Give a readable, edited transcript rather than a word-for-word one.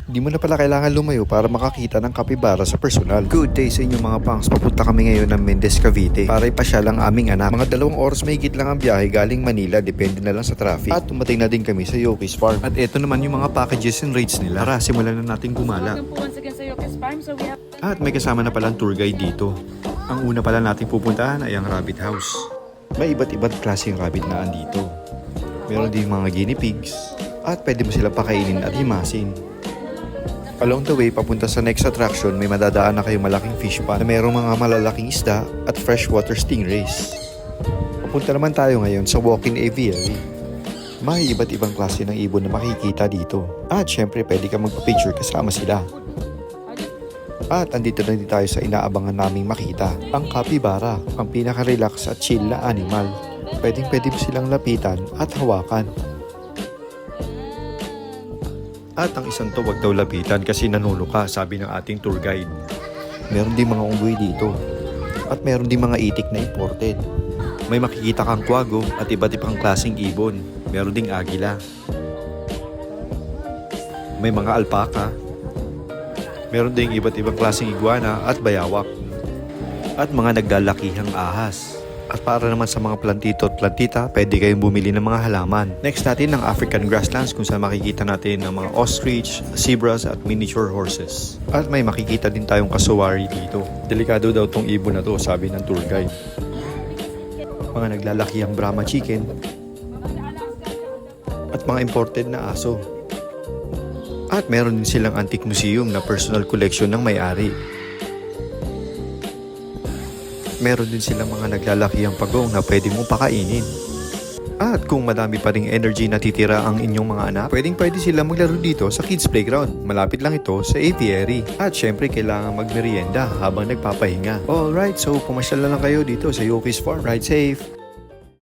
Di mo na pala kailangan lumayo para makakita ng kapibara sa personal. Good day sa inyo mga pangs. Papunta kami ngayon ng Mendez, Cavite para ipasya lang aming anak. Mga 2 oras may higit lang ang biyahe galing Manila, depende na lang sa traffic. At tumating na din kami sa Yoki's Farm. At eto naman yung mga packages and rates nila. Tara, simulan na natin gumala. Welcome po once again sa Yoki's Farm. So we have... At may kasama na palang tour guide dito. Ang una pala natin pupuntahan ay ang rabbit house. May iba't ibang klaseng rabbit na andito. Meron din mga guinea pigs. At pwede mo sila pakainin at himasin. Along the way, papunta sa next attraction, may madadaan na kayong malaking fish pond na mayroong mga malalaking isda at freshwater stingrays. Papunta naman tayo ngayon sa walk-in aviary. May iba't ibang klase ng ibon na makikita dito. At syempre, pwede ka magpa-picture kasama sila. At andito na din tayo sa inaabangan naming makita, ang capybara, ang pinaka-relax at chill na animal. Pwede mo silang lapitan at hawakan. At ang isang to wag daw lapitan kasi nanuluka, sabi ng ating tour guide. Meron din mga unggoy dito. At meron din mga itik na imported. May makikita kang kwago at iba't ibang klaseng ibon. Meron ding agila. May mga alpaka. Meron ding iba't ibang klaseng iguana at bayawak. At mga naglalakihang ahas. At para naman sa mga plantito at plantita, pwede kayong bumili ng mga halaman. Next natin ang African grasslands kung saan makikita natin ang mga ostrich, zebras at miniature horses. At may makikita din tayong kasuwari dito. Delikado daw tong ibon na to, sabi ng tour guide. Mga naglalakihang Brahma chicken at mga imported na aso. At meron din silang antique museum na personal collection ng may-ari. Meron din silang mga naglalakihang pagong na pwede mong pakainin. At kung madami pa ring energy na titira ang inyong mga anak, pwede sila maglaro dito sa kids playground. Malapit lang ito sa aviary. At syempre kailangan magmerienda habang nagpapahinga. Alright, so pumasyal na lang kayo dito sa Yoki's Farm. Ride safe!